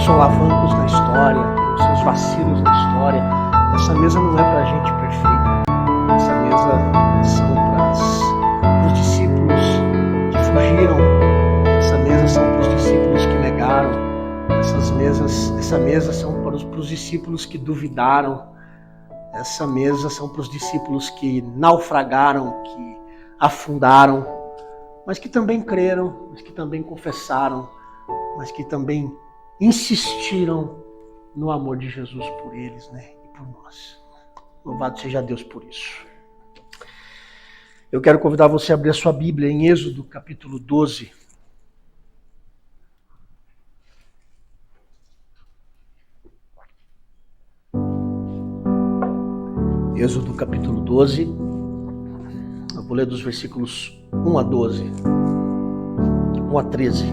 solavancos na história, tem os seus vacilos na história. Essa mesa não é para a gente perfeita. Essa mesa são para os discípulos que fugiram. Essa mesa são para os discípulos que negaram. Essa mesa são para os discípulos que duvidaram. Essa mesa são para os discípulos que naufragaram, que afundaram, mas que também creram, mas que também confessaram, mas que também insistiram no amor de Jesus por eles, né? E por nós. Louvado seja Deus por isso. Eu quero convidar você a abrir a sua Bíblia em Êxodo capítulo 12. Êxodo capítulo 12, eu vou ler dos versículos 1 a 12, 1 a 13.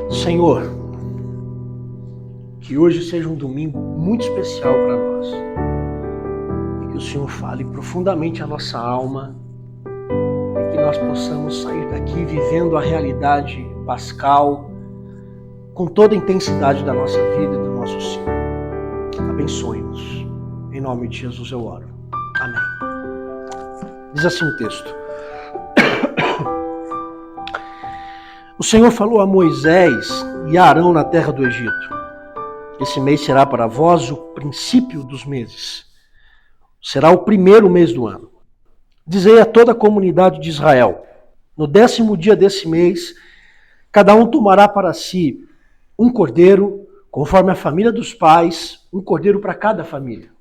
Senhor, que hoje seja um domingo muito especial para nós, e que o Senhor fale profundamente a nossa alma, e que nós possamos sair daqui vivendo a realidade pascal, com toda a intensidade da nossa vida e do nosso ser. Abençoe-nos. Em nome de Jesus eu oro. Amém. Diz assim o texto. O Senhor falou a Moisés e a Arão na terra do Egito. Esse mês será para vós o princípio dos meses. Será o primeiro mês do ano. Dizei a toda a comunidade de Israel, no 10º dia desse mês, cada um tomará para si um cordeiro, conforme a família dos pais, um cordeiro para cada família.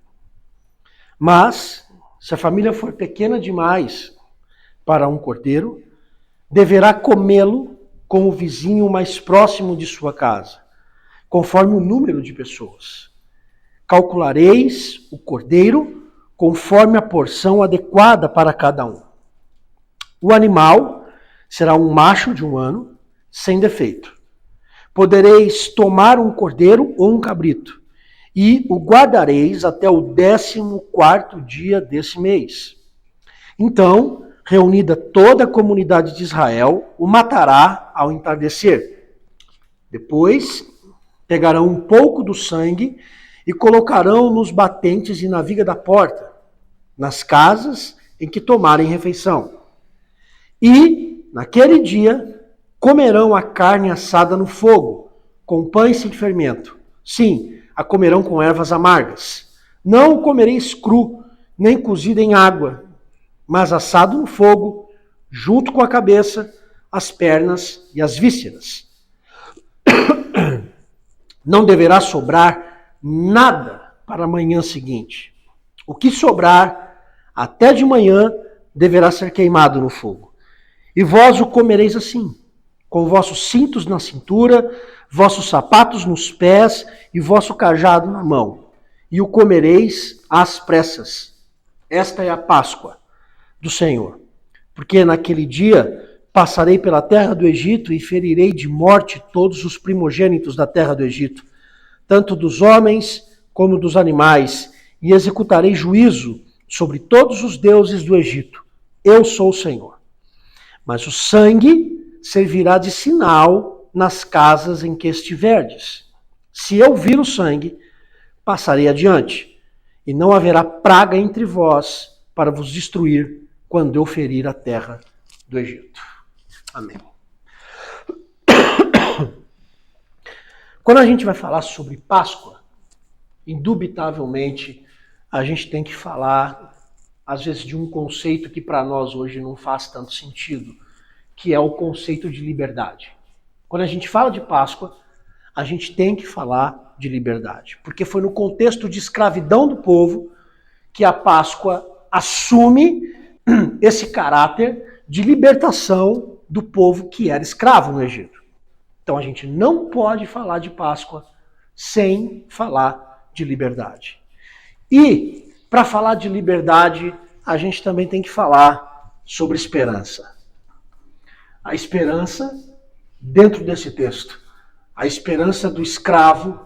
Mas, se a família for pequena demais para um cordeiro, deverá comê-lo com o vizinho mais próximo de sua casa, conforme o número de pessoas. Calculareis o cordeiro conforme a porção adequada para cada um. O animal será um macho de 1 ano, sem defeito. Podereis tomar um cordeiro ou um cabrito, e o guardareis até o 14º dia desse mês. Então, reunida toda a comunidade de Israel, o matará ao entardecer. Depois, pegarão um pouco do sangue e colocarão nos batentes e na viga da porta, nas casas em que tomarem refeição. E, naquele dia, comerão a carne assada no fogo, com pães sem fermento. Sim, a comerão com ervas amargas. Não o comereis cru, nem cozido em água, mas assado no fogo, junto com a cabeça, as pernas e as vísceras. Não deverá sobrar nada para a manhã seguinte. O que sobrar, até de manhã, deverá ser queimado no fogo. E vós o comereis assim, com vossos cintos na cintura, vossos sapatos nos pés e vosso cajado na mão. E o comereis às pressas. Esta é a Páscoa do Senhor. Porque naquele dia passarei pela terra do Egito e ferirei de morte todos os primogênitos da terra do Egito, tanto dos homens como dos animais, e executarei juízo sobre todos os deuses do Egito. Eu sou o Senhor. Mas o sangue servirá de sinal nas casas em que estiverdes. Se eu vir o sangue, passarei adiante, e não haverá praga entre vós para vos destruir quando eu ferir a terra do Egito. Amém. Quando a gente vai falar sobre Páscoa, indubitavelmente a gente tem que falar, às vezes, de um conceito que para nós hoje não faz tanto sentido, que é o conceito de liberdade. Quando a gente fala de Páscoa, a gente tem que falar de liberdade, porque foi no contexto de escravidão do povo que a Páscoa assume esse caráter de libertação do povo que era escravo no Egito. Então a gente não pode falar de Páscoa sem falar de liberdade. E, para falar de liberdade, a gente também tem que falar sobre esperança. A esperança dentro desse texto. A esperança do escravo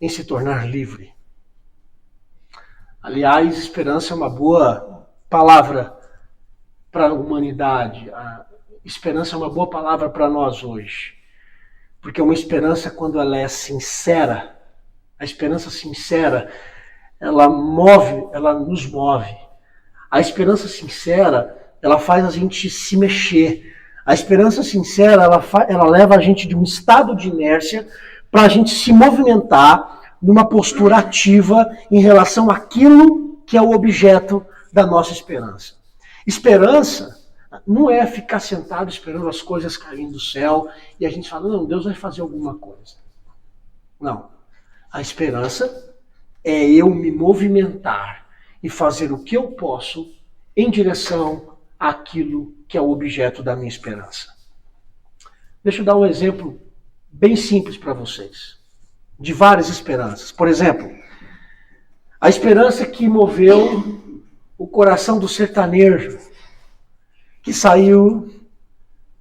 em se tornar livre. Aliás, esperança é uma boa palavra para a humanidade. esperança é uma boa palavra para nós hoje. Porque uma esperança, quando ela é sincera, a esperança sincera, ela nos move. A esperança sincera, ela faz a gente se mexer. A esperança sincera, ela leva a gente de um estado de inércia para a gente se movimentar numa postura ativa em relação àquilo que é o objeto da nossa esperança. Esperança não é ficar sentado esperando as coisas caírem do céu e a gente fala, não, Deus vai fazer alguma coisa. Não. A esperança é eu me movimentar e fazer o que eu posso em direção àquilo que é o objeto da minha esperança. Deixa eu dar um exemplo bem simples para vocês, de várias esperanças. Por exemplo, a esperança que moveu o coração do sertanejo, que saiu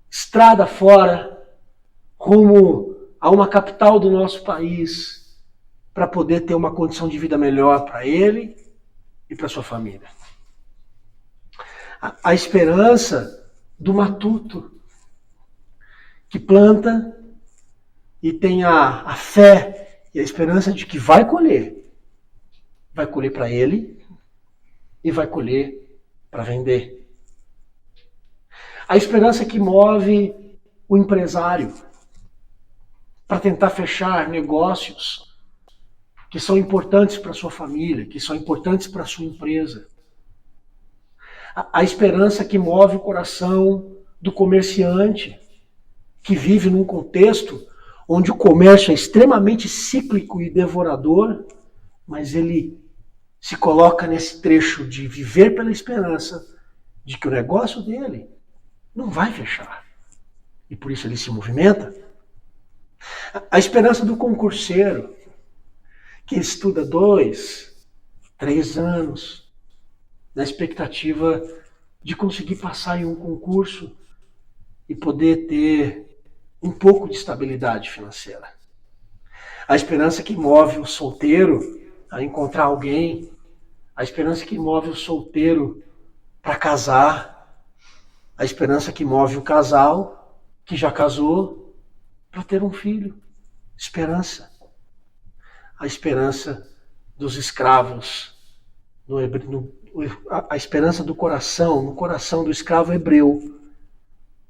estrada fora, rumo a uma capital do nosso país, para poder ter uma condição de vida melhor para ele e para sua família. A esperança do matuto, que planta e tem a fé e a esperança de que vai colher. Vai colher para ele e vai colher para vender. A esperança que move o empresário para tentar fechar negócios que são importantes para a sua família, que são importantes para a sua empresa. A esperança que move o coração do comerciante, que vive num contexto onde o comércio é extremamente cíclico e devorador, mas ele se coloca nesse trecho de viver pela esperança de que o negócio dele não vai fechar. E por isso ele se movimenta. A esperança do concurseiro, que estuda 2, 3 anos, na expectativa de conseguir passar em um concurso e poder ter um pouco de estabilidade financeira. A esperança que move o solteiro a encontrar alguém, a esperança que move o solteiro para casar, a esperança que move o casal que já casou para ter um filho. Esperança. A esperança dos escravos, a esperança do coração, no coração do escravo hebreu,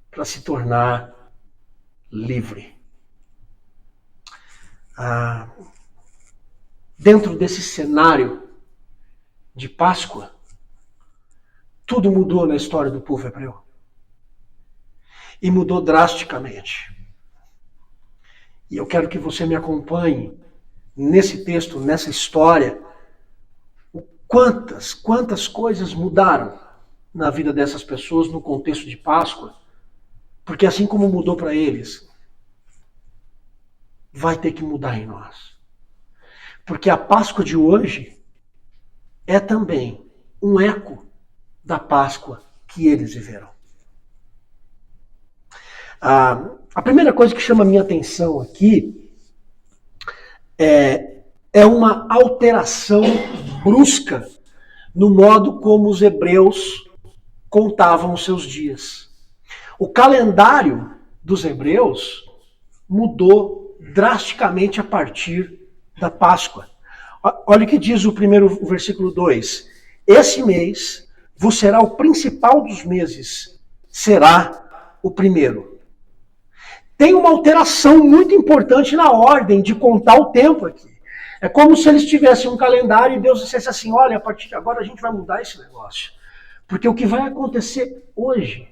para se tornar livre. Dentro desse cenário de Páscoa, tudo mudou na história do povo hebreu. E mudou drasticamente. E eu quero que você me acompanhe nesse texto, nessa história, quantas coisas mudaram na vida dessas pessoas no contexto de Páscoa, porque assim como mudou para eles, vai ter que mudar em nós. Porque a Páscoa de hoje é também um eco da Páscoa que eles viveram. A primeira coisa que chama a minha atenção aqui é uma alteração brusca no modo como os hebreus contavam os seus dias. O calendário dos hebreus mudou drasticamente a partir da Páscoa. Olha o que diz o versículo 2. Esse mês vos será o principal dos meses, será o primeiro. Tem uma alteração muito importante na ordem de contar o tempo aqui. É como se eles tivessem um calendário e Deus dissesse assim, olha, a partir de agora a gente vai mudar esse negócio. Porque o que vai acontecer hoje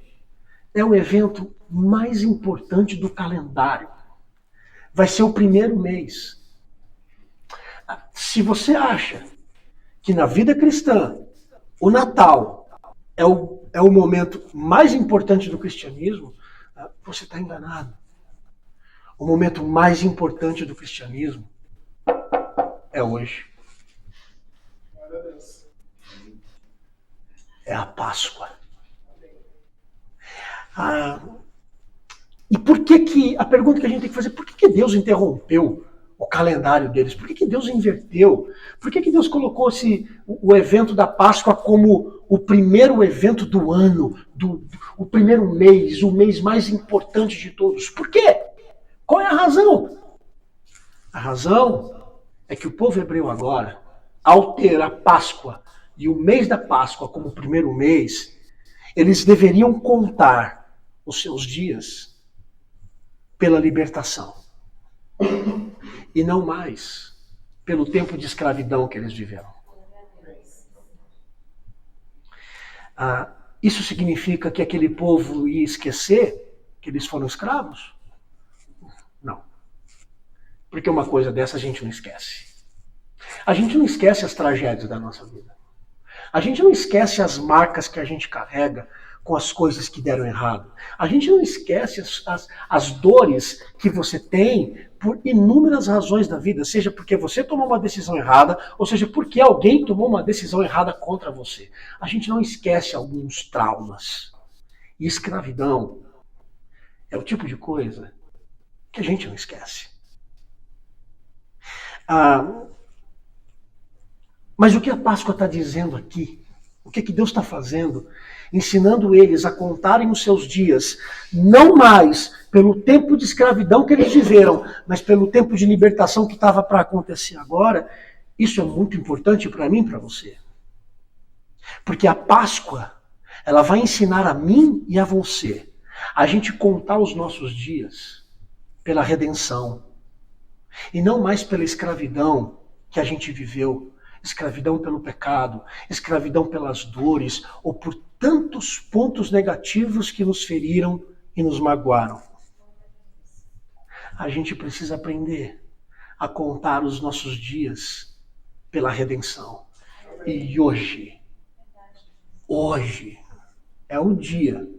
é o evento mais importante do calendário. Vai ser o primeiro mês. Se você acha que na vida cristã o Natal é o momento mais importante do cristianismo, você está enganado. O momento mais importante do cristianismo é hoje. É a Páscoa. E por que a pergunta que a gente tem que fazer, por que Deus interrompeu o calendário deles? Por que Deus inverteu? Por que Deus colocou o evento da Páscoa como o primeiro evento do ano, o primeiro mês, o mês mais importante de todos? Por quê? Qual é a razão? A razão é que o povo hebreu agora, ao ter a Páscoa e o mês da Páscoa como o primeiro mês, eles deveriam contar os seus dias pela libertação. E não mais pelo tempo de escravidão que eles viveram. Isso significa que aquele povo ia esquecer que eles foram escravos? Não. Porque uma coisa dessa a gente não esquece. A gente não esquece as tragédias da nossa vida. A gente não esquece as marcas que a gente carrega com as coisas que deram errado. A gente não esquece as dores que você tem por inúmeras razões da vida, seja porque você tomou uma decisão errada, ou seja porque alguém tomou uma decisão errada contra você. A gente não esquece alguns traumas. E escravidão é o tipo de coisa que a gente não esquece. Mas o que a Páscoa está dizendo aqui? O que Deus está fazendo? Ensinando eles a contarem os seus dias, não mais pelo tempo de escravidão que eles viveram, mas pelo tempo de libertação que estava para acontecer agora. Isso é muito importante para mim e para você. Porque a Páscoa, ela vai ensinar a mim e a você a gente contar os nossos dias pela redenção. E não mais pela escravidão que a gente viveu. Escravidão pelo pecado, escravidão pelas dores, ou por tantos pontos negativos que nos feriram e nos magoaram. A gente precisa aprender a contar os nossos dias pela redenção. E hoje é o dia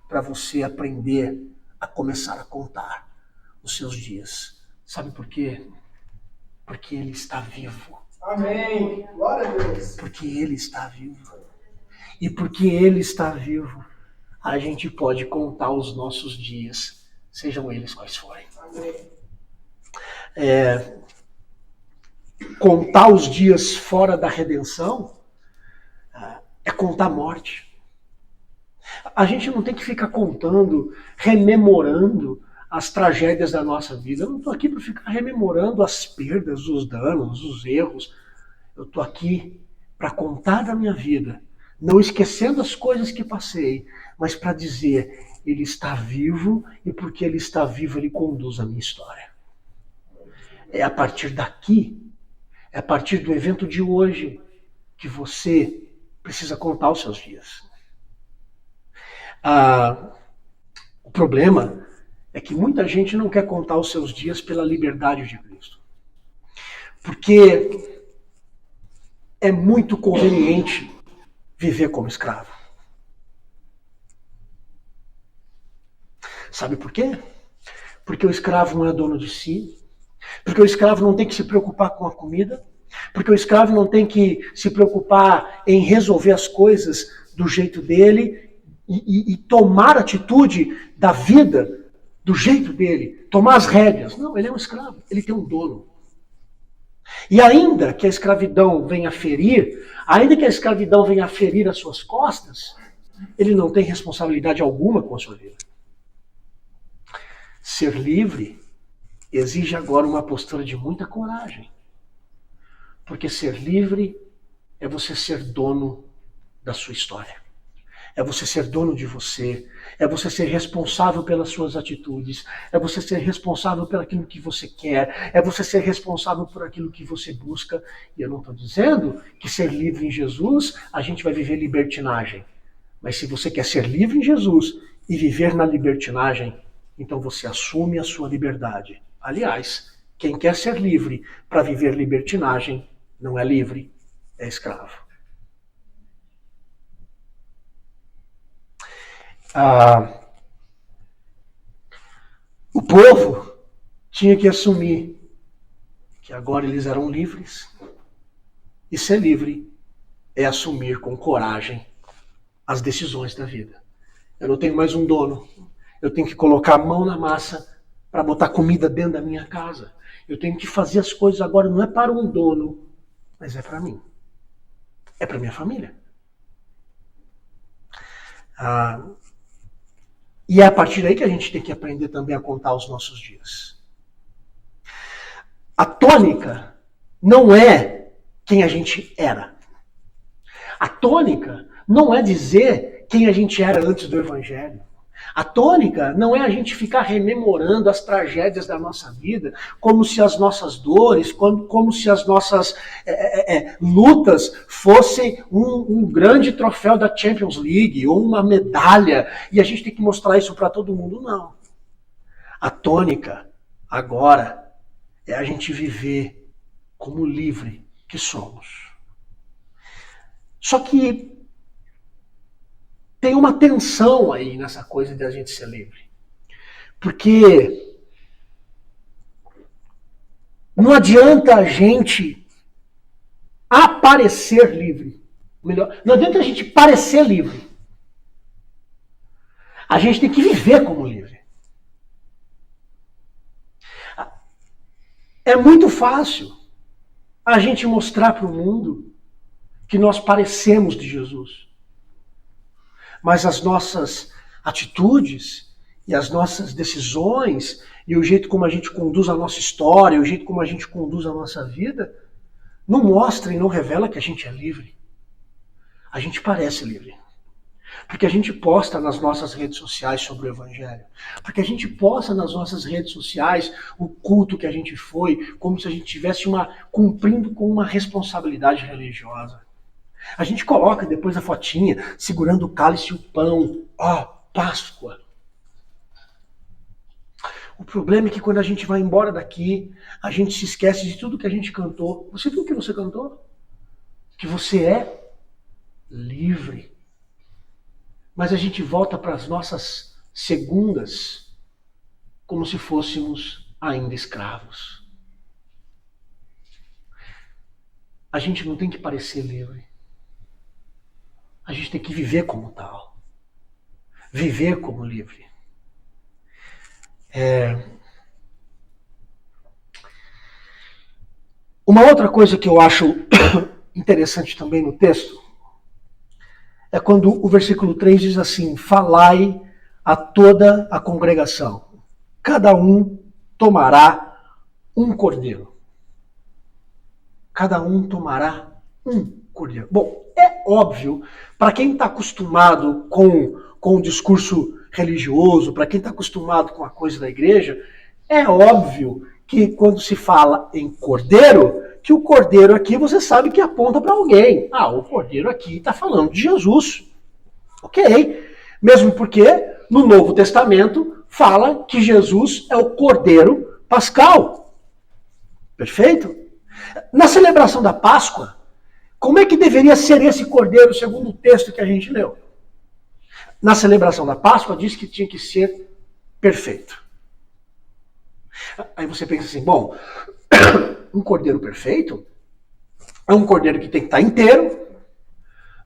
para você aprender a começar a contar os seus dias. Sabe por quê? Porque Ele está vivo. Amém. Glória a Deus. Porque Ele está vivo. E porque Ele está vivo, a gente pode contar os nossos dias, sejam eles quais forem. Amém. Contar os dias fora da redenção é contar a morte. A gente não tem que ficar contando, rememorando as tragédias da nossa vida. Eu não estou aqui para ficar rememorando as perdas, os danos, os erros. Eu estou aqui para contar da minha vida, não esquecendo as coisas que passei, mas para dizer, Ele está vivo e porque Ele está vivo, Ele conduz a minha história. É a partir daqui, é a partir do evento de hoje, que você precisa contar os seus dias. O problema é que muita gente não quer contar os seus dias pela liberdade de Cristo. Porque é muito conveniente viver como escravo. Sabe por quê? Porque o escravo não é dono de si. Porque o escravo não tem que se preocupar com a comida. Porque o escravo não tem que se preocupar em resolver as coisas do jeito dele e tomar atitude da vida do jeito dele, tomar as rédeas. Não, ele é um escravo, ele tem um dono. E ainda que a escravidão venha ferir as suas costas, ele não tem responsabilidade alguma com a sua vida. Ser livre exige agora uma postura de muita coragem. Porque ser livre é você ser dono da sua história. É você ser dono de você, é você ser responsável pelas suas atitudes, é você ser responsável por aquilo que você quer, é você ser responsável por aquilo que você busca. E eu não estou dizendo que ser livre em Jesus, a gente vai viver libertinagem. Mas se você quer ser livre em Jesus e viver na libertinagem, então você assume a sua liberdade. Aliás, quem quer ser livre para viver libertinagem não é livre, é escravo. O povo tinha que assumir que agora eles eram livres. E ser livre é assumir com coragem as decisões da vida. Eu não tenho mais um dono. Eu tenho que colocar a mão na massa para botar comida dentro da minha casa. Eu tenho que fazer as coisas agora, não é para um dono, mas é para mim. É para minha família. E é a partir daí que a gente tem que aprender também a contar os nossos dias. A tônica não é quem a gente era. A tônica não é dizer quem a gente era antes do Evangelho. A tônica não é a gente ficar rememorando as tragédias da nossa vida, como se as nossas dores, como se as nossas lutas fossem um grande troféu da Champions League ou uma medalha, e a gente tem que mostrar isso para todo mundo. Não. A tônica, agora, é a gente viver como livre que somos. Só que tem uma tensão aí nessa coisa de a gente ser livre. Porque não adianta a gente aparecer livre. Melhor, não adianta a gente parecer livre. A gente tem que viver como livre. É muito fácil a gente mostrar para o mundo que nós parecemos de Jesus. Mas as nossas atitudes e as nossas decisões e o jeito como a gente conduz a nossa história, o jeito como a gente conduz a nossa vida, não mostra e não revela que a gente é livre. A gente parece livre. Porque a gente posta nas nossas redes sociais sobre o Evangelho. Porque a gente posta nas nossas redes sociais o culto que a gente foi, como se a gente estivesse cumprindo com uma responsabilidade religiosa. A gente coloca depois a fotinha, segurando o cálice e o pão. Ó, Páscoa. O problema é que quando a gente vai embora daqui, a gente se esquece de tudo que a gente cantou. Você viu o que você cantou? Que você é livre. Mas a gente volta para as nossas segundas como se fôssemos ainda escravos. A gente não tem que parecer livre. A gente tem que viver como tal. Viver como livre. Uma outra coisa que eu acho interessante também no texto é quando o versículo 3 diz assim: falai a toda a congregação. Cada um tomará um cordeiro. Cada um tomará um cordeiro. Bom, é óbvio, para quem está acostumado com o discurso religioso, para quem está acostumado com a coisa da igreja, é óbvio que quando se fala em cordeiro, que o cordeiro aqui você sabe que aponta para alguém. Ah, o cordeiro aqui está falando de Jesus. Ok. Mesmo porque no Novo Testamento fala que Jesus é o cordeiro pascal. Perfeito? Na celebração da Páscoa, como é que deveria ser esse cordeiro segundo o texto que a gente leu? Na celebração da Páscoa diz que tinha que ser perfeito. Aí você pensa assim, bom, um cordeiro perfeito é um cordeiro que tem que estar inteiro,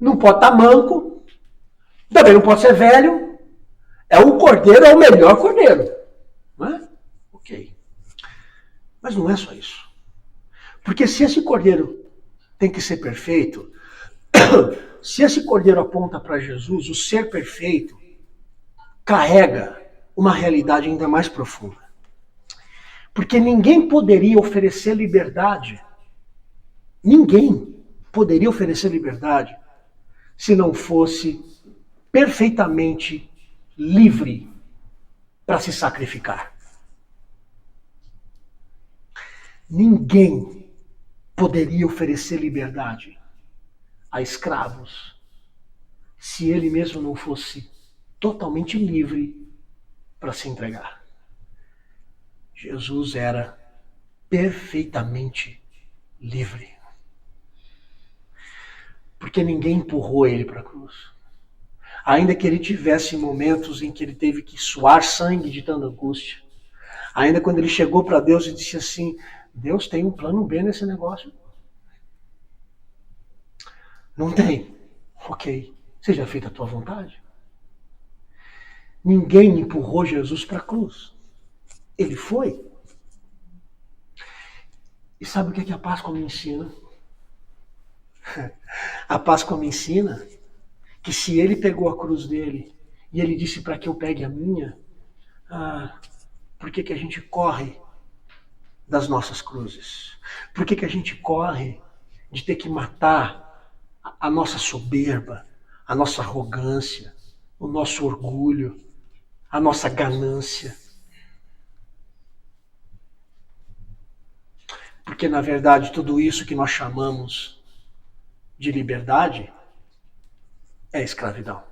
não pode estar manco, também não pode ser velho, é o cordeiro, é o melhor cordeiro. Não é? Ok. Mas não é só isso. Porque se esse cordeiro tem que ser perfeito, se esse cordeiro aponta para Jesus, o ser perfeito carrega uma realidade ainda mais profunda. Porque ninguém poderia oferecer liberdade. Ninguém poderia oferecer liberdade se não fosse perfeitamente livre para se sacrificar. Ninguém poderia oferecer liberdade a escravos se ele mesmo não fosse totalmente livre para se entregar. Jesus era perfeitamente livre. Porque ninguém empurrou ele para a cruz. Ainda que ele tivesse momentos em que ele teve que suar sangue de tanta angústia. Ainda quando ele chegou para Deus e disse assim, Deus tem um plano B nesse negócio? Não tem. Ok. Seja feita a tua vontade. Ninguém empurrou Jesus para a cruz. Ele foi. E sabe o que a Páscoa me ensina? A Páscoa me ensina que se ele pegou a cruz dele e ele disse para que eu pegue a minha, por que a gente corre das nossas cruzes? Por que a gente corre de ter que matar a nossa soberba, a nossa arrogância, o nosso orgulho, a nossa ganância? Porque, na verdade, tudo isso que nós chamamos de liberdade é escravidão.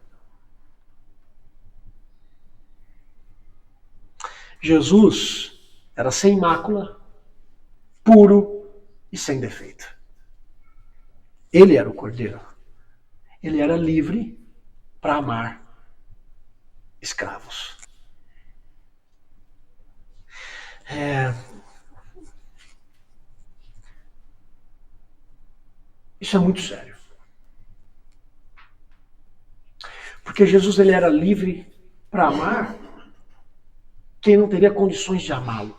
Jesus era sem mácula, puro e sem defeito. Ele era o Cordeiro. Ele era livre para amar escravos. Isso é muito sério. Porque Jesus ele era livre para amar quem não teria condições de amá-lo.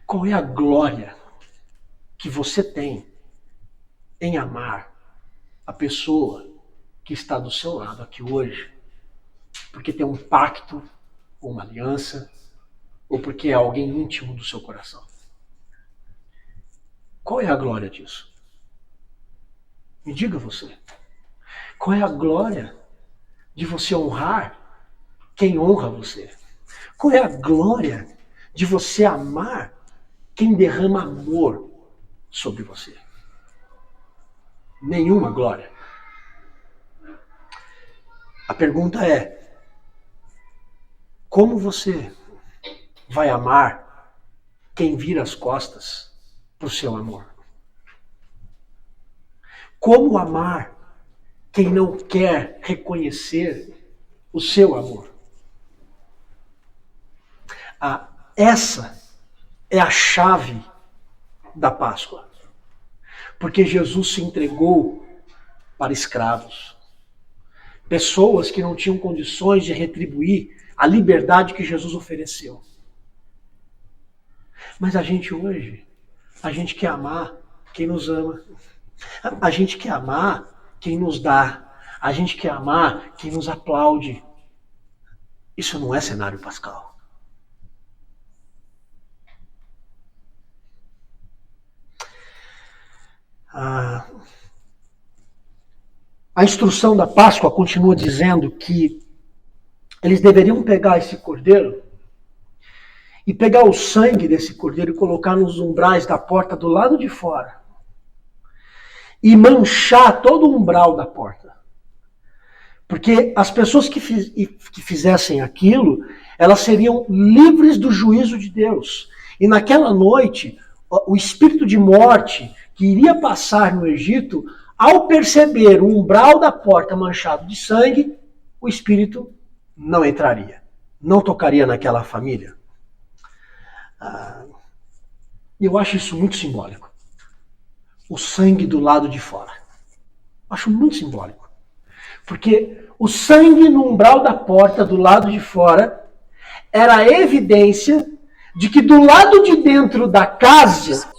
Qual é a glória que você tem em amar a pessoa que está do seu lado aqui hoje? Porque tem um pacto, ou uma aliança, ou porque é alguém íntimo do seu coração? Qual é a glória disso? Me diga você. Qual é a glória de você honrar quem honra você? Qual é a glória de você amar quem derrama amor sobre você? Nenhuma glória. A pergunta é: como você vai amar quem vira as costas para o seu amor? Como amar quem não quer reconhecer o seu amor? Essa é a chave da Páscoa. Porque Jesus se entregou para escravos. Pessoas que não tinham condições de retribuir a liberdade que Jesus ofereceu. Mas a gente hoje, a gente quer amar quem nos ama. A gente quer amar quem nos dá. A gente quer amar quem nos aplaude. Isso não é cenário pascal. A instrução da Páscoa continua dizendo que eles deveriam pegar esse cordeiro e pegar o sangue desse cordeiro e colocar nos umbrais da porta do lado de fora e manchar todo o umbral da porta. Porque as pessoas que fizessem aquilo, elas seriam livres do juízo de Deus. E naquela noite, o espírito de morte que iria passar no Egito, ao perceber o umbral da porta manchado de sangue, o espírito não entraria, não tocaria naquela família. Eu acho isso muito simbólico. O sangue do lado de fora. Acho muito simbólico. Porque o sangue no umbral da porta do lado de fora era a evidência de que do lado de dentro da casa...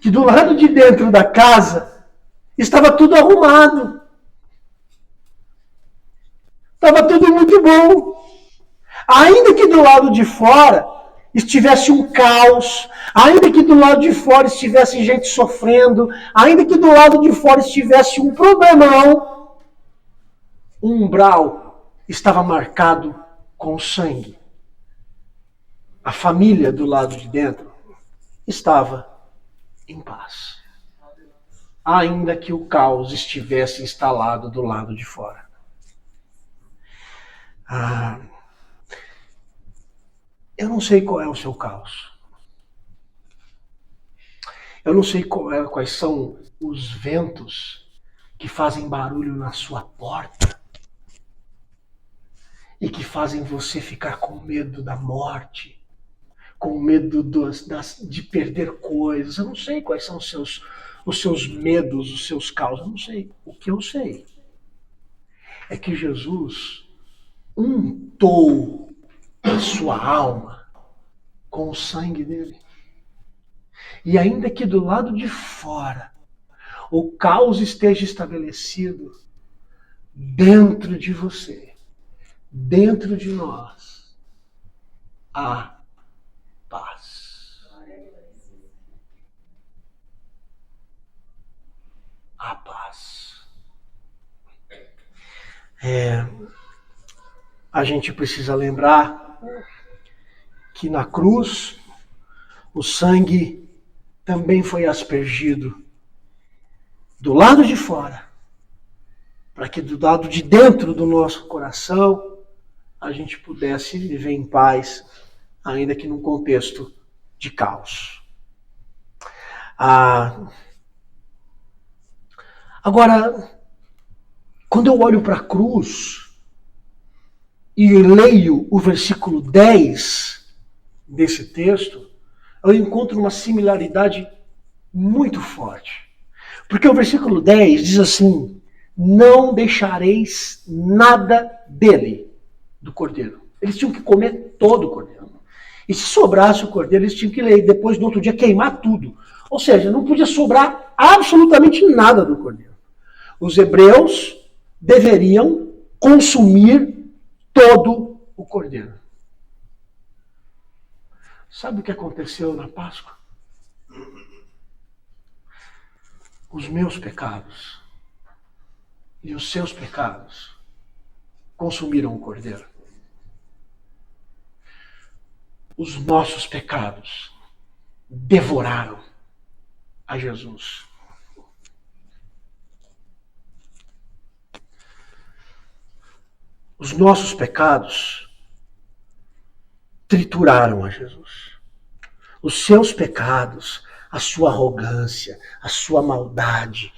que do lado de dentro da casa estava tudo arrumado. Estava tudo muito bom. Ainda que do lado de fora estivesse um caos, ainda que do lado de fora estivesse gente sofrendo, ainda que do lado de fora estivesse um problemão, o umbral estava marcado com sangue. A família do lado de dentro estava em paz, ainda que o caos estivesse instalado do lado de fora. Eu não sei qual é o seu caos. Eu não sei quais são os ventos que fazem barulho na sua porta e que fazem você ficar com medo da morte, com medo de perder coisas. Eu não sei quais são os seus medos, os seus caos. Eu não sei. O que eu sei é que Jesus untou a sua alma com o sangue dele. E ainda que do lado de fora o caos esteja estabelecido, dentro de você, dentro de nós, há paz. Há paz. A gente precisa lembrar que na cruz o sangue também foi aspergido do lado de fora, para que do lado de dentro do nosso coração a gente pudesse viver em paz, ainda que num contexto de caos. Agora, quando eu olho para a cruz e leio o versículo 10 desse texto, eu encontro uma similaridade muito forte. Porque o versículo 10 diz assim: não deixareis nada dele, do cordeiro. Eles tinham que comer todo o cordeiro. E se sobrasse o cordeiro, eles tinham que depois, no outro dia, queimar tudo. Ou seja, não podia sobrar absolutamente nada do cordeiro. Os hebreus deveriam consumir todo o cordeiro. Sabe o que aconteceu na Páscoa? Os meus pecados e os seus pecados consumiram o cordeiro. Os nossos pecados devoraram a Jesus. Os nossos pecados trituraram a Jesus. Os seus pecados, a sua arrogância, a sua maldade,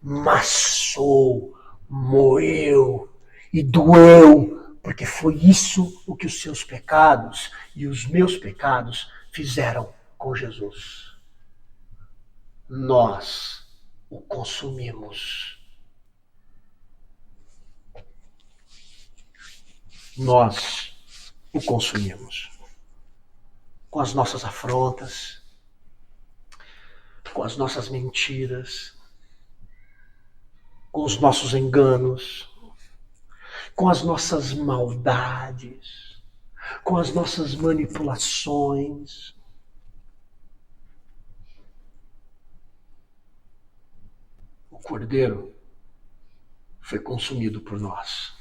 maçou, moeu e doeu, porque foi isso o que os seus pecados e os meus pecados fizeram com Jesus. Nós o consumimos. Nós o consumimos. Com as nossas afrontas, com as nossas mentiras, com os nossos enganos, com as nossas maldades, com as nossas manipulações. O cordeiro foi consumido por nós.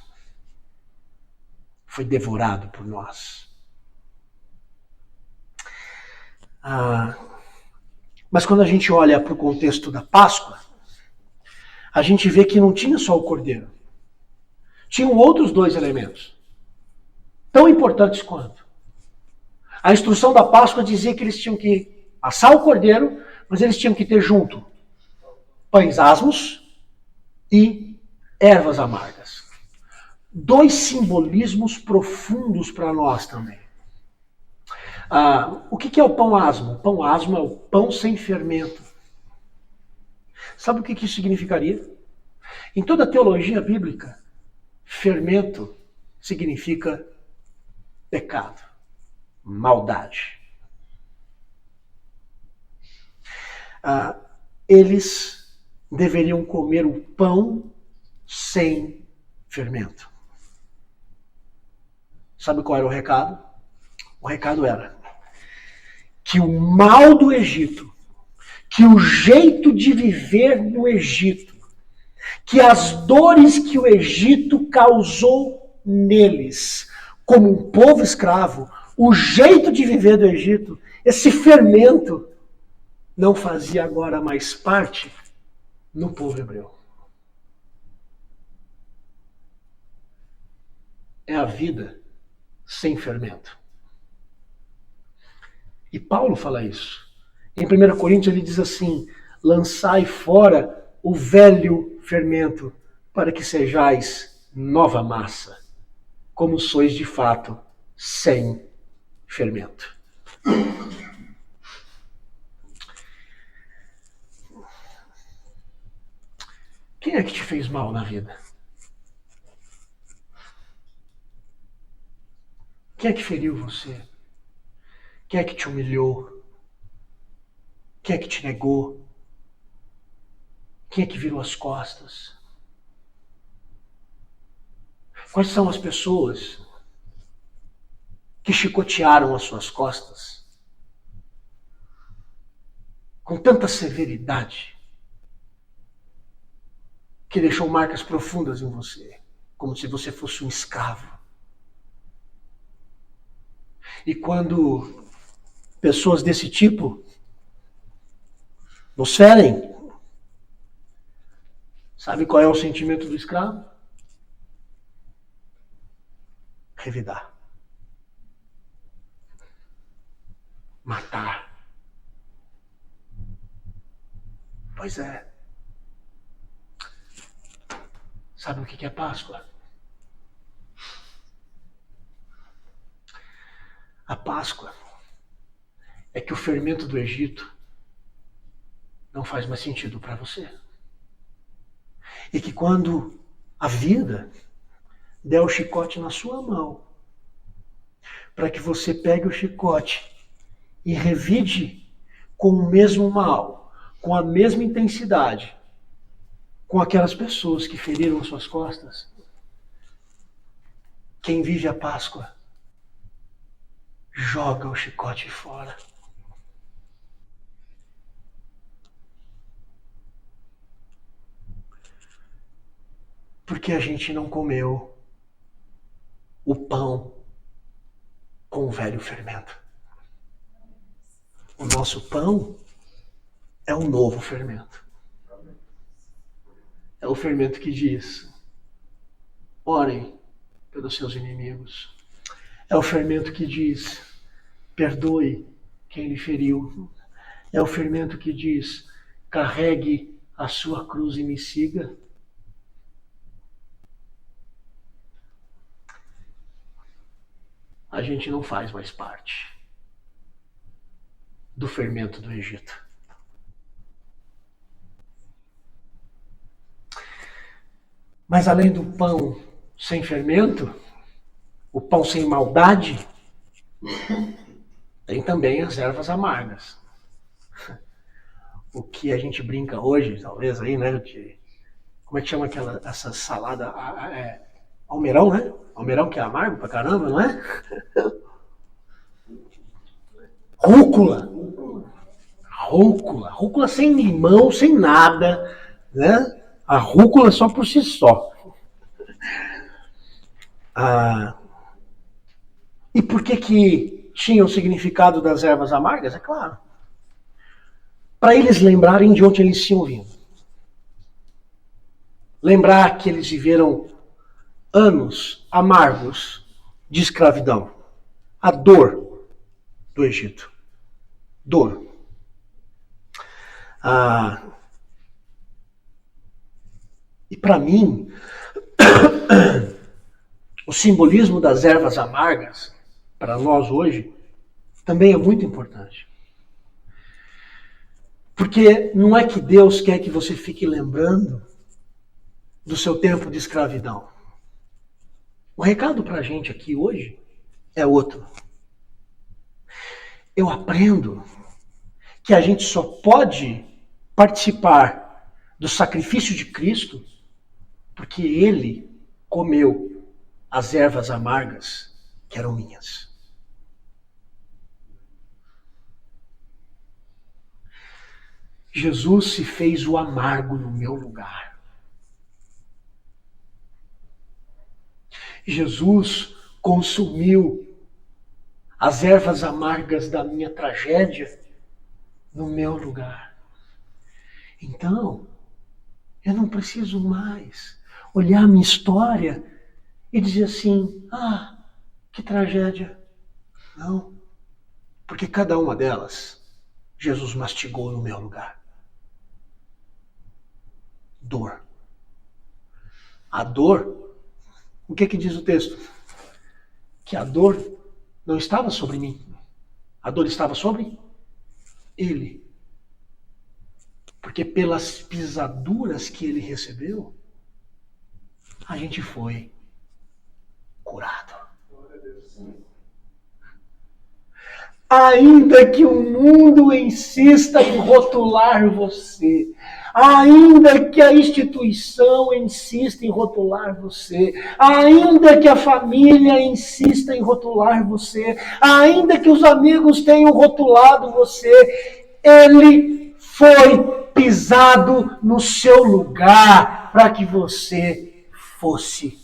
Foi devorado por nós. Mas quando a gente olha para o contexto da Páscoa, a gente vê que não tinha só o cordeiro. Tinham outros dois elementos, tão importantes quanto. A instrução da Páscoa dizia que eles tinham que assar o cordeiro, mas eles tinham que ter junto pães asmos e ervas amargas. Dois simbolismos profundos para nós também. O que é o pão asmo? O pão asmo é o pão sem fermento. Sabe o que isso significaria? Em toda a teologia bíblica, fermento significa pecado, maldade. Eles deveriam comer o pão sem fermento. Sabe qual era o recado? O recado era que o mal do Egito, que o jeito de viver no Egito, que as dores que o Egito causou neles, como um povo escravo, o jeito de viver do Egito, esse fermento não fazia agora mais parte no povo hebreu. É a vida sem fermento. E Paulo fala isso. Em 1 Coríntios ele diz assim: lançai fora o velho fermento, para que sejais nova massa, como sois de fato sem fermento. Quem é que te fez mal na vida? Quem é que feriu você? Quem é que te humilhou? Quem é que te negou? Quem é que virou as costas? Quais são as pessoas que chicotearam as suas costas com tanta severidade que deixou marcas profundas em você, como se você fosse um escravo? E quando pessoas desse tipo nos ferem, sabe qual é o sentimento do escravo? Revidar. Matar. Pois é. Sabe o que é Páscoa? A Páscoa é que o fermento do Egito não faz mais sentido para você. E que quando a vida der o chicote na sua mão, para que você pegue o chicote e revide com o mesmo mal, com a mesma intensidade, com aquelas pessoas que feriram as suas costas, quem vive a Páscoa joga o chicote fora. Porque a gente não comeu o pão com o velho fermento. O nosso pão é um novo fermento. É o fermento que diz: orem pelos seus inimigos. É o fermento que diz: perdoe quem lhe feriu. É o fermento que diz: carregue a sua cruz e me siga. A gente não faz mais parte do fermento do Egito. Mas além do pão sem fermento, o pão sem maldade, tem também as ervas amargas. O que a gente brinca hoje, talvez aí, né? Como é que chama essa salada? Almeirão, né? Almeirão que é amargo pra caramba, não é? Rúcula. Rúcula sem limão, sem nada, né? A rúcula só por si só. E por que tinha o significado das ervas amargas? É claro. Para eles lembrarem de onde eles tinham vindo. Lembrar que eles viveram anos amargos de escravidão. A dor do Egito. Dor. E para mim, o simbolismo das ervas amargas, para nós hoje, também é muito importante. Porque não é que Deus quer que você fique lembrando do seu tempo de escravidão. O recado para a gente aqui hoje é outro. Eu aprendo que a gente só pode participar do sacrifício de Cristo porque Ele comeu as ervas amargas que eram minhas. Jesus se fez o amargo no meu lugar. Jesus consumiu as ervas amargas da minha tragédia no meu lugar. Então, eu não preciso mais olhar a minha história e dizer assim, que tragédia. Não, porque cada uma delas, Jesus mastigou no meu lugar. Dor. A dor, o que diz o texto? Que a dor não estava sobre mim. A dor estava sobre Ele. Porque pelas pisaduras que Ele recebeu, a gente foi curado. Ainda que o mundo insista em rotular você, ainda que a instituição insista em rotular você, ainda que a família insista em rotular você, ainda que os amigos tenham rotulado você, ele foi pisado no seu lugar para que você fosse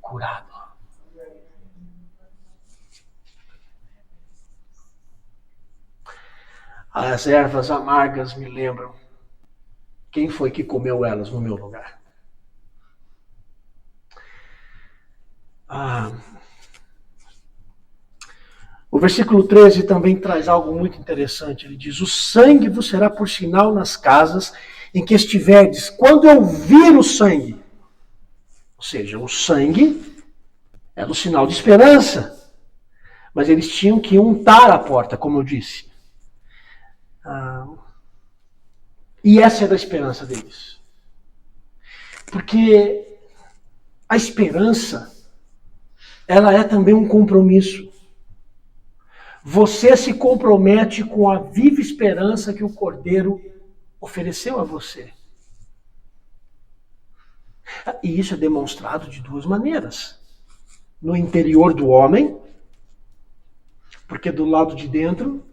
curado. As ervas amargas me lembram quem foi que comeu elas no meu lugar. O versículo 13 também traz algo muito interessante. Ele diz: o sangue vos será por sinal nas casas em que estiverdes. Quando eu vir o sangue, ou seja, o sangue era o sinal de esperança, mas eles tinham que untar a porta, como eu disse. E essa era a esperança deles. Porque a esperança, ela é também um compromisso. Você se compromete com a viva esperança que o Cordeiro ofereceu a você. E isso é demonstrado de duas maneiras. No interior do homem, porque do lado de dentro,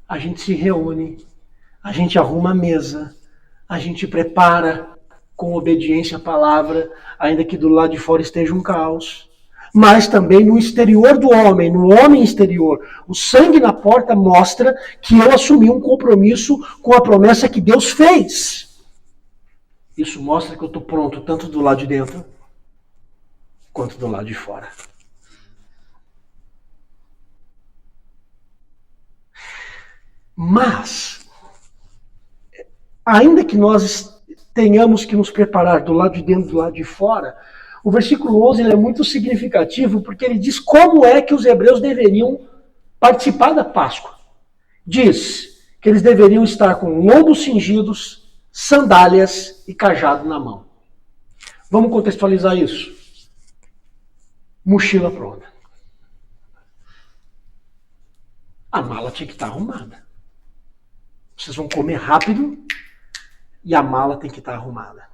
a gente se reúne, a gente arruma a mesa, a gente prepara com obediência à palavra, ainda que do lado de fora esteja um caos. Mas também no exterior do homem, no homem exterior. O sangue na porta mostra que eu assumi um compromisso com a promessa que Deus fez. Isso mostra que eu estou pronto tanto do lado de dentro quanto do lado de fora. Mas, ainda que nós tenhamos que nos preparar do lado de dentro e do lado de fora, o versículo 11 ele é muito significativo porque ele diz como é que os hebreus deveriam participar da Páscoa. Diz que eles deveriam estar com lombos cingidos, sandálias e cajado na mão. Vamos contextualizar isso. Mochila pronta. A mala tinha que estar arrumada. Vocês vão comer rápido e a mala tem que estar arrumada.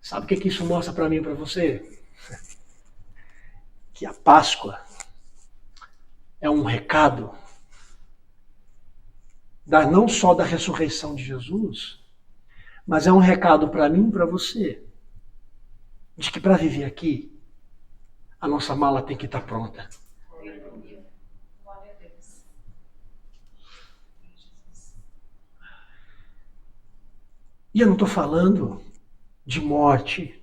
Sabe o que isso mostra para mim e para você? Que a Páscoa é um recado não só da ressurreição de Jesus, mas é um recado para mim e para você, de que para viver aqui, a nossa mala tem que estar pronta. E eu não estou falando de morte.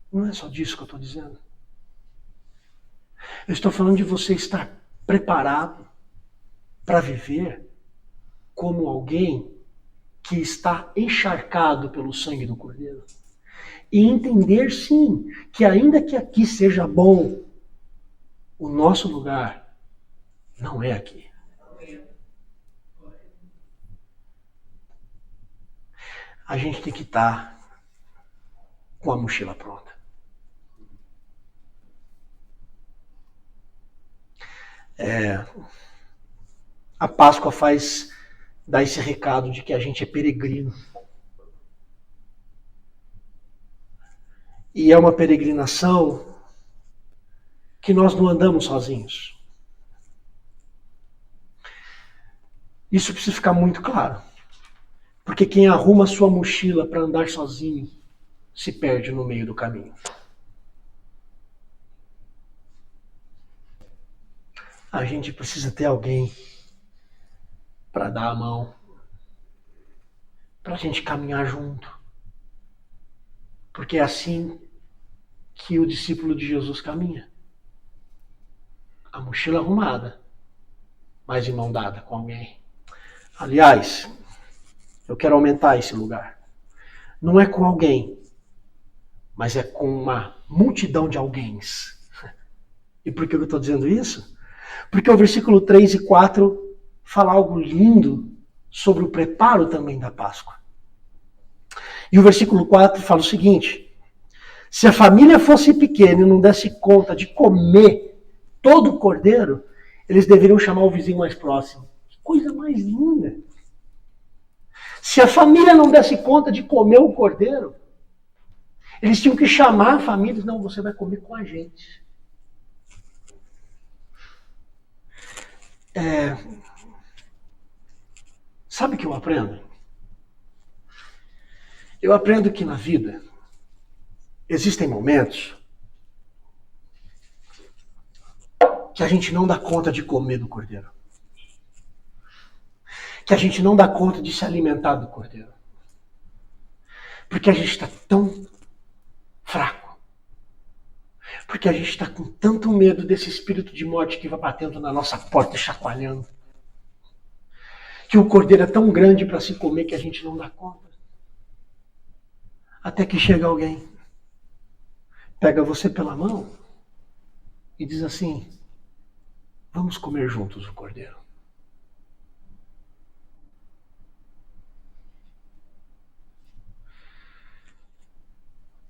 Não é só disso que eu estou dizendo. Eu estou falando de você estar preparado para viver como alguém que está encharcado pelo sangue do Cordeiro. E entender, sim, que ainda que aqui seja bom, o nosso lugar não é aqui. A gente tem que estar com a mochila pronta. A Páscoa dá esse recado de que a gente é peregrino. E é uma peregrinação que nós não andamos sozinhos. Isso precisa ficar muito claro. Porque quem arruma a sua mochila para andar sozinho se perde no meio do caminho. A gente precisa ter alguém para dar a mão, para a gente caminhar junto. Porque é assim que o discípulo de Jesus caminha. A mochila arrumada, mas de mão dada com alguém. Aliás, eu quero aumentar esse lugar. Não é com alguém, mas é com uma multidão de alguéms. E por que eu estou dizendo isso? Porque o versículo 3 e 4 fala algo lindo sobre o preparo também da Páscoa. E o versículo 4 fala o seguinte: se a família fosse pequena e não desse conta de comer todo cordeiro, eles deveriam chamar o vizinho mais próximo. Que coisa mais linda! Se a família não desse conta de comer o cordeiro, eles tinham que chamar a família, não, você vai comer com a gente. Sabe o que eu aprendo? Eu aprendo que na vida existem momentos que a gente não dá conta de comer do cordeiro. Que a gente não dá conta de se alimentar do cordeiro. Porque a gente está tão fraco. Porque a gente está com tanto medo desse espírito de morte que vai batendo na nossa porta e chacoalhando. Que o cordeiro é tão grande para se comer que a gente não dá conta. Até que chega alguém, pega você pela mão e diz assim, vamos comer juntos o cordeiro.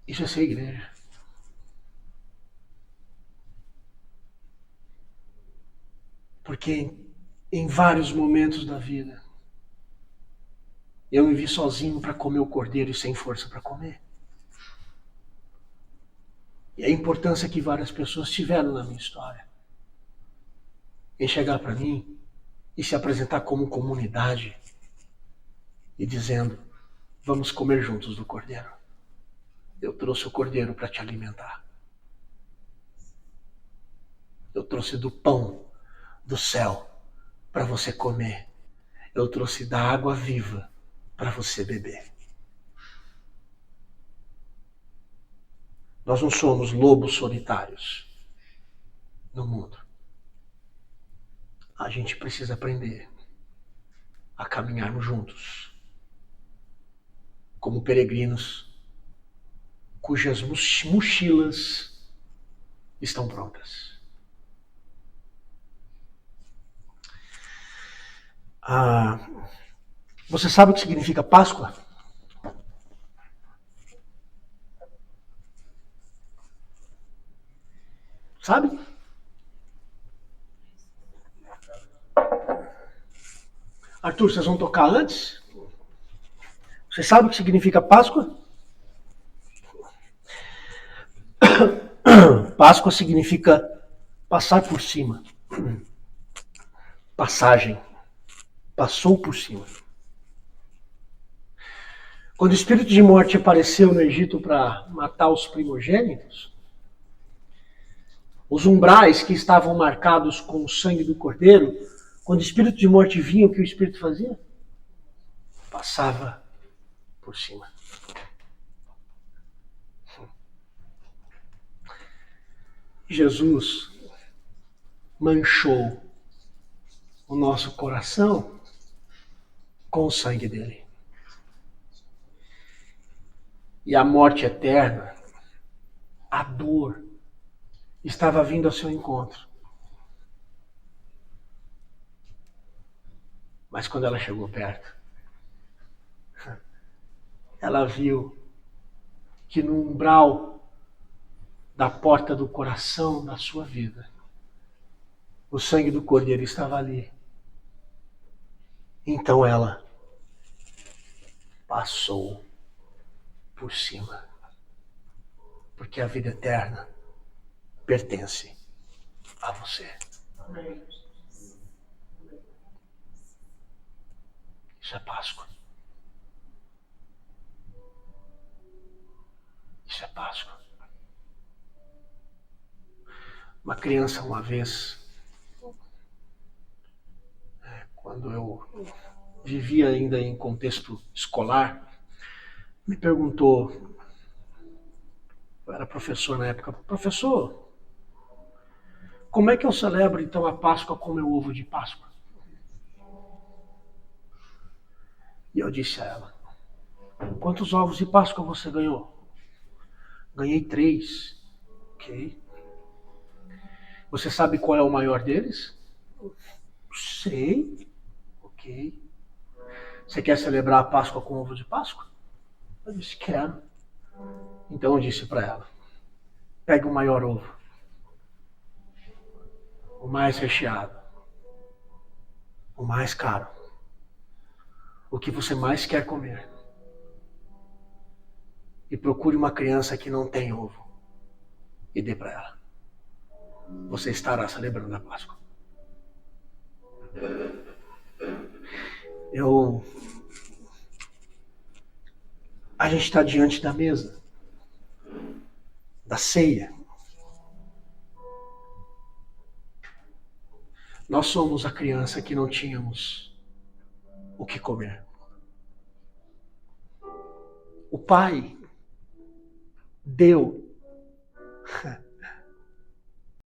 Isso é ser igreja. Porque em vários momentos da vida, eu me vi sozinho para comer o cordeiro e sem força para comer. E a importância que várias pessoas tiveram na minha história. Em chegar para mim e se apresentar como comunidade e dizendo, vamos comer juntos do cordeiro. Eu trouxe o cordeiro para te alimentar. Eu trouxe do pão do céu para você comer. Eu trouxe da água viva para você beber. Nós não somos lobos solitários no mundo. A gente precisa aprender a caminharmos juntos, como peregrinos cujas mochilas estão prontas. Você sabe o que significa Páscoa? Sabe? Arthur, vocês vão tocar antes? Você sabe o que significa Páscoa? Páscoa significa passar por cima. Passagem. Passou por cima. Quando o espírito de morte apareceu no Egito para matar os primogênitos, os umbrais que estavam marcados com o sangue do cordeiro, quando o espírito de morte vinha, o que o espírito fazia? Passava por cima. Jesus manchou o nosso coração com o sangue dele. E a morte eterna, a dor, estava vindo ao seu encontro. Mas quando ela chegou perto, ela viu que no umbral da porta do coração da sua vida, o sangue do cordeiro estava ali. Então ela passou por cima. Porque a vida eterna pertence a você. Isso é Páscoa. Isso é Páscoa. Uma criança uma vez, quando eu vivia ainda em contexto escolar, me perguntou, eu era professor na época, professor, como é que eu celebro então a Páscoa com meu ovo de Páscoa? E eu disse a ela, quantos ovos de Páscoa você ganhou? Ganhei 3. Ok. Você sabe qual é o maior deles? Sei. Ok. Você quer celebrar a Páscoa com ovo de Páscoa? Eu disse, quero. Então eu disse para ela, pegue o maior ovo. o mais recheado, o mais caro, o que você mais quer comer. E procure uma criança que não tem ovo e dê para ela. Você estará celebrando a Páscoa. A gente está diante da mesa, da ceia. Nós somos a criança que não tínhamos o que comer. O Pai deu